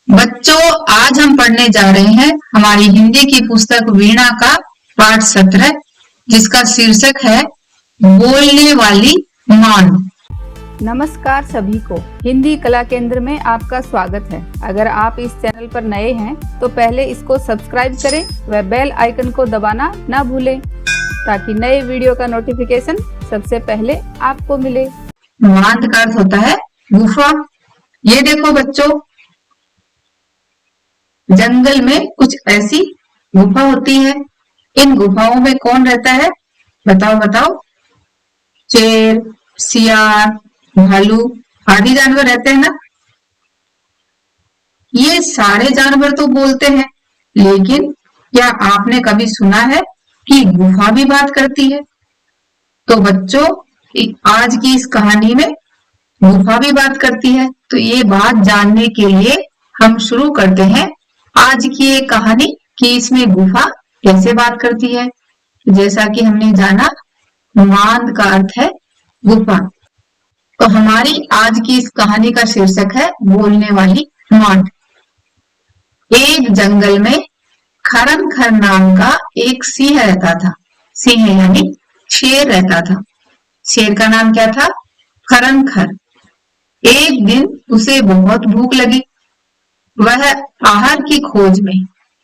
बच्चों, आज हम पढ़ने जा रहे हैं हमारी हिंदी की पुस्तक वीणा का पाठ 17, जिसका शीर्षक है बोलने वाली मान। नमस्कार सभी को। हिंदी कला केंद्र में आपका स्वागत है। अगर आप इस चैनल पर नए हैं तो पहले इसको सब्सक्राइब करें व बेल आइकन को दबाना ना भूलें ताकि नए वीडियो का नोटिफिकेशन सबसे पहले आपको मिले। मांद का अर्थ होता है गुफा। ये देखो बच्चों, जंगल में कुछ ऐसी गुफा होती है। इन गुफाओं में कौन रहता है? बताओ बताओ। शेर, सियार, भालू आदि जानवर रहते हैं ना। ये सारे जानवर तो बोलते हैं, लेकिन क्या आपने कभी सुना है कि गुफा भी बात करती है? तो बच्चों, आज की इस कहानी में गुफा भी बात करती है। तो ये बात जानने के लिए हम शुरू करते हैं आज की ये कहानी कि इसमें गुफा कैसे बात करती है। जैसा कि हमने जाना, मांद का अर्थ है गुफा। तो हमारी आज की इस कहानी का शीर्षक है बोलने वाली मांद। एक जंगल में खरन खर नाम का एक सिंह रहता था। सिंह यानी शेर रहता था। शेर का नाम क्या था? खरन खर। एक दिन उसे बहुत भूख लगी। वह आहार की खोज में,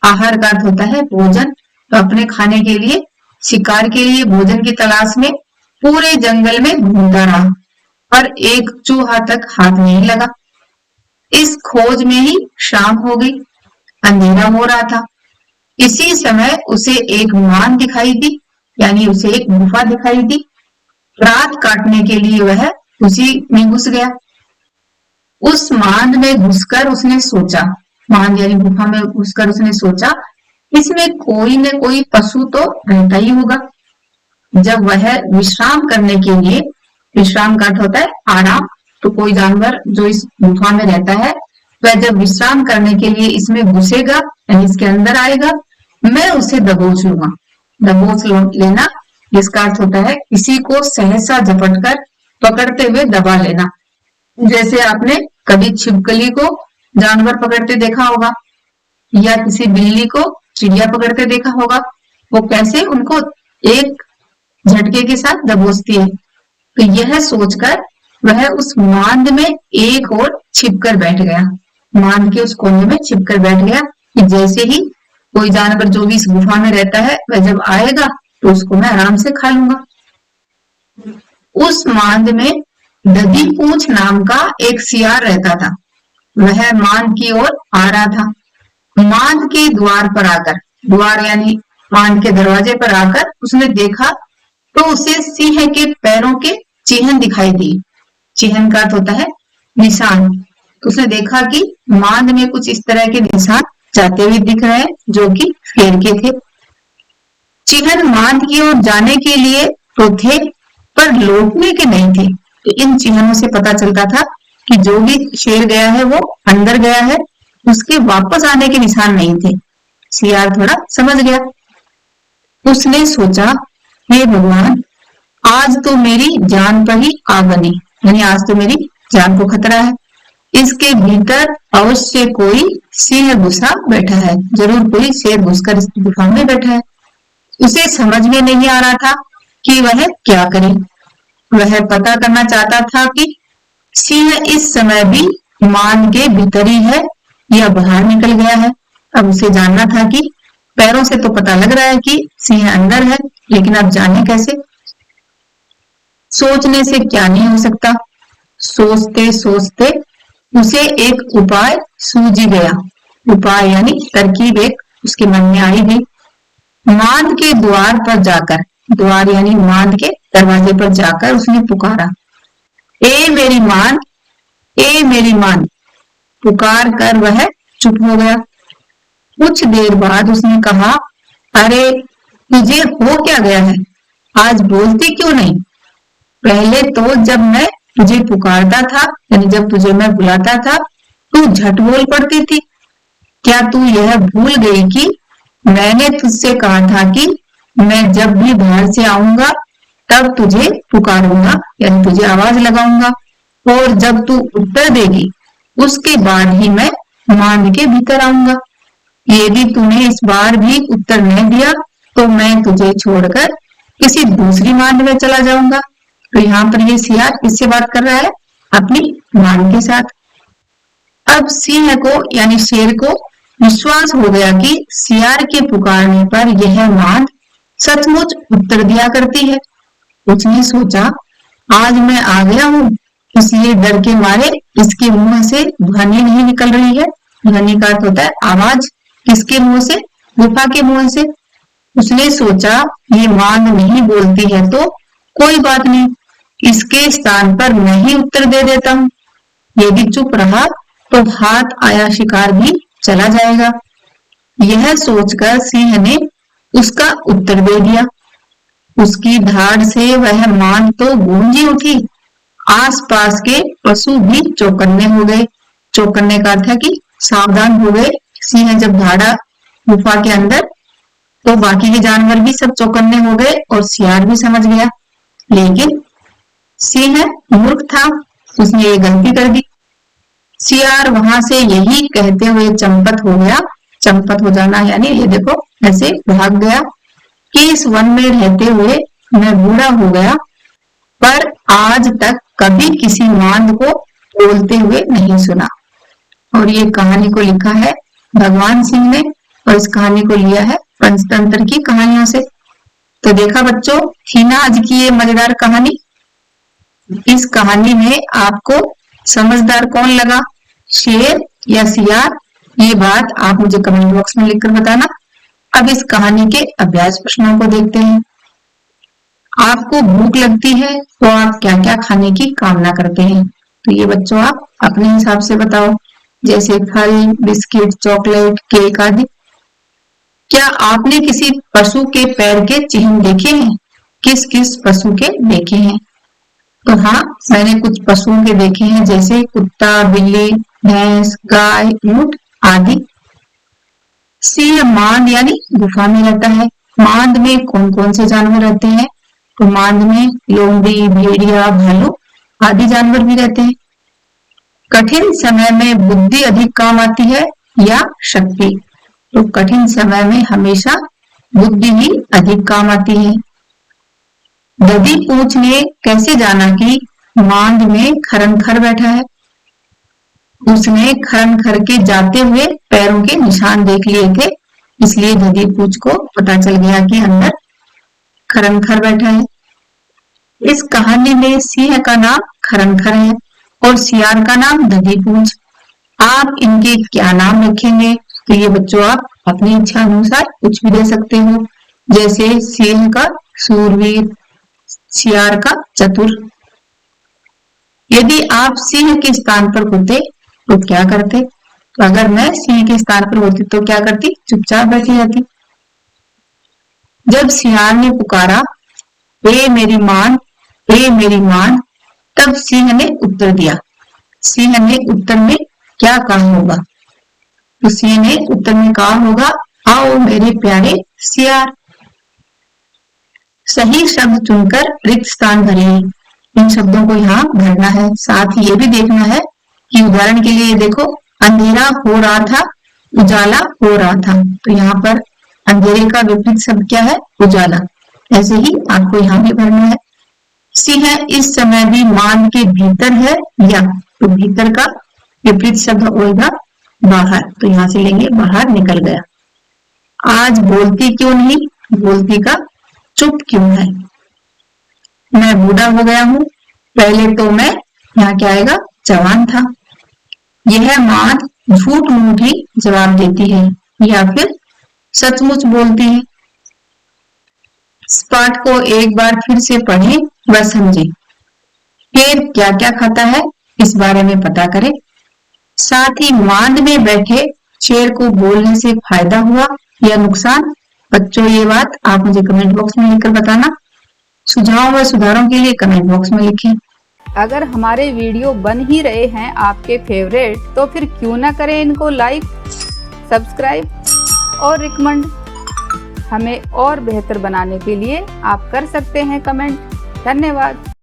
आहार का अर्थ होता है भोजन, तो अपने खाने के लिए, शिकार के लिए भोजन की तलाश में पूरे जंगल में घूमता रहा, पर एक चूहा तक हाथ नहीं लगा। इस खोज में ही शाम हो गई, अंधेरा हो रहा था। इसी समय उसे एक मांद दिखाई दी, यानी उसे एक गुफा दिखाई दी। रात काटने के लिए वह उसी में घुस गया। उस मांद में घुसकर उसने सोचा, मांद यानी गुफा में घुसकर उसने सोचा, इसमें कोई न कोई पशु तो रहता ही होगा। जब वह विश्राम करने के लिए, विश्राम का अर्थ होता है आराम, तो कोई जानवर जो इस गुफा में रहता है वह जब विश्राम करने के लिए इसमें घुसेगा यानी इसके अंदर आएगा, मैं उसे दबोच लूंगा। दबोच लेना जिसका अर्थ होता है किसी को सहसा झपट कर पकड़ते हुए दबा लेना। जैसे आपने कभी छिपकली को जानवर पकड़ते देखा होगा, या किसी बिल्ली को चिड़िया पकड़ते देखा होगा। वो कैसे उनको एक झटके के साथ दबोचती है। तो यह सोचकर वह उस मांद में एक और छिपकर बैठ गया। मांद के उस कोने में छिपकर बैठ गया कि जैसे ही कोई जानवर जो भी इस गुफा में रहता है वह जब आएगा तो उसको मैं आराम से खा लूंगा। उस मांद में दधी पूंछ नाम का एक सियार रहता था। वह मांद की ओर आ रहा था। मांद के द्वार पर आकर, द्वार यानी मांद के दरवाजे पर आकर उसने देखा तो उसे सिंह के पैरों के चिन्ह दिखाई दिए। चिन्ह का अर्थ होता है निशान। तो उसने देखा कि मांद में कुछ इस तरह के निशान जाते हुए दिख रहे हैं जो कि शेर के थे। चिन्ह मांद की ओर जाने के लिए तो थे, पर लौटने के नहीं थे। तो इन चिन्हों से पता चलता था कि जो भी शेर गया है वो अंदर गया है, उसके वापस आने के निशान नहीं थे। सियार थोड़ा समझ गया। उसने सोचा, हे भगवान, आज तो मेरी जान पर ही आ बनी, यानी आज तो मेरी जान को खतरा है। इसके भीतर अवश्य कोई सिंह घुसा बैठा है, जरूर कोई शेर घुसकर इस गुफा में बैठा है। उसे समझ में नहीं आ रहा था कि वह क्या करे। वह पता करना चाहता था कि सिंह इस समय भी मांद के भीतर ही है या बाहर निकल गया है। अब उसे जानना था कि पैरों से तो पता लग रहा है कि सिंह अंदर है, लेकिन अब जाने कैसे। सोचने से क्या नहीं हो सकता। सोचते सोचते उसे एक उपाय सूझ गया। उपाय यानी तरकीब एक उसके मन में आई गई। मांद के द्वार पर जाकर, द्वार यानी मांद के दरवाजे पर जाकर उसने पुकारा, ए मेरी मांद, ए मेरी मांद। पुकार कर वह चुप हो गया। कुछ देर बाद उसने कहा, अरे तुझे हो क्या गया है? आज बोलती क्यों नहीं? पहले तो जब मैं तुझे पुकारता था, यानी जब तुझे मैं बुलाता था, तू झट बोल पड़ती थी। क्या तू यह भूल गई कि मैंने तुझसे कहा था कि मैं जब भी बाहर से आऊंगा तब तुझे पुकारूंगा, यानी तुझे आवाज लगाऊंगा, और जब तू उत्तर देगी उसके बाद ही मैं मांद के भीतर आऊंगा। यदि तूने इस बार भी उत्तर नहीं दिया तो मैं तुझे छोड़कर किसी दूसरी मांद में चला जाऊंगा। तो यहाँ पर ये सियार किससे बात कर रहा है? अपनी मांद के साथ। अब सिंह को यानी शेर को विश्वास हो गया कि सियार के पुकारने पर यह मांद सचमुच उत्तर दिया करती है। उसने सोचा, आज मैं आ गया हूँ, इसलिए डर के मारे इसके मुंह से ध्वनि नहीं निकल रही है। ध्वनि का अर्थ होता है आवाज। किसके मुंह से? गुफा के मुंह से। उसने सोचा, ये मांद नहीं बोलती है तो कोई बात नहीं, इसके स्थान पर मैं ही उत्तर दे देता हूँ। यदि चुप रहा तो हाथ आया शिकार भी चला जाएगा। यह सोचकर सिंह ने उसका उत्तर दे दिया। उसकी धाड़ से वह मांद तो गूंजी उठी। आसपास के पशु भी चौकन्ने हो गए। चौकन्ने का अर्थ है कि सावधान हो गए। सिंह जब भाड़ा गुफा के अंदर तो बाकी के जानवर भी सब चौकन्ने हो गए और सियार भी समझ गया। लेकिन सिंह मूर्ख था, उसने ये गलती कर दी। सियार वहां से यही कहते हुए चंपत हो गया। चंपत हो जाना यानी ये देखो ऐसे भाग गया कि इस वन में रहते हुए मैं बूढ़ा हो गया, पर आज तक कभी किसी मांद को बोलते हुए नहीं सुना। और ये कहानी को लिखा है भगवान सिंह ने और इस कहानी को लिया है पंचतंत्र की कहानियों से। तो देखा बच्चों, थी ना आज की ये मजेदार कहानी। इस कहानी में आपको समझदार कौन लगा, शेर या सियार? ये बात आप मुझे कमेंट बॉक्स में लिखकर बताना। अब इस कहानी के अभ्यास प्रश्नों को देखते हैं। आपको भूख लगती है तो आप क्या क्या खाने की कामना करते हैं? तो ये बच्चों आप अपने हिसाब से बताओ, जैसे फल, बिस्किट, चॉकलेट, केक आदि। क्या आपने किसी पशु के पैर के चिन्ह देखे हैं? किस किस पशु के देखे हैं? तो हाँ, मैंने कुछ पशुओं के देखे हैं, जैसे कुत्ता, बिल्ली, भैंस, गाय, ऊंट आदि। सिंह मांद यानी गुफा में रहता है। मांद में कौन कौन से जानवर रहते हैं? तो मांद में लोमड़ी, भेड़िया, भालू आदि जानवर भी रहते हैं। कठिन समय में बुद्धि अधिक काम आती है या शक्ति? तो कठिन समय में हमेशा बुद्धि ही अधिक काम आती है। दधी पूंछ ने कैसे जाना कि मांद में खरंखर बैठा है? उसने खरंखर के जाते हुए पैरों के निशान देख लिए थे, इसलिए दधी पूंछ को पता चल गया कि अंदर खरंखर बैठा है। इस कहानी में सिंह का नाम खरंखर है और सियार का नाम दधी पूंछ। आप इनके क्या नाम रखेंगे? तो ये बच्चों आप अपनी इच्छा अनुसार कुछ भी दे सकते हो, जैसे सिंह का सूरवीर, सियार का चतुर। यदि आप सिंह के स्थान पर होते तो क्या करते? तो अगर मैं सिंह के स्थान पर होती तो क्या करती? चुपचाप बैठी रहती। जब सियार ने पुकारा, ए मेरी मान, ए मेरी मान, तब सिंह ने उत्तर दिया। सिंह ने उत्तर में क्या कहा होगा? तो सिंह ने उत्तर में कहा होगा, आओ मेरे प्यारे सियार। सही शब्द चुनकर रिक्त स्थान भरिए। इन शब्दों को यहाँ भरना है। साथ ही ये भी देखना है कि उदाहरण के लिए देखो, अंधेरा हो रहा था, उजाला हो रहा था। तो यहाँ पर अंधेरे का विपरीत शब्द क्या है? उजाला। ऐसे ही आपको यहाँ भी भरना है। सिंह इस समय भी मांद के भीतर है या? तो भीतर का विपरीत शब्द होगा बाहर। तो यहाँ से लेंगे बाहर निकल गया। आज बोलती क्यों नहीं? बोलती का चुप क्यों है? मैं बूढ़ा हो गया हूँ, पहले तो मैं, यहाँ क्या आएगा? जवान था। यह मांद झूठ मूठ ही जवाब देती है या फिर सचमुच बोलती है। इस पाठ को एक बार फिर से पढ़ें व समझें। शेर क्या क्या खाता है इस बारे में पता करें। साथ ही मांद में बैठे शेर को बोलने से फायदा हुआ या नुकसान? बच्चों ये बात आप मुझे कमेंट बॉक्स में लिखकर बताना। सुझाव व सुधारों के लिए कमेंट बॉक्स में लिखें। अगर हमारे वीडियो बन ही रहे हैं आपके फेवरेट, तो फिर क्यों ना करें इनको लाइक, सब्सक्राइब और रिकमेंड। हमें और बेहतर बनाने के लिए आप कर सकते हैं कमेंट। धन्यवाद।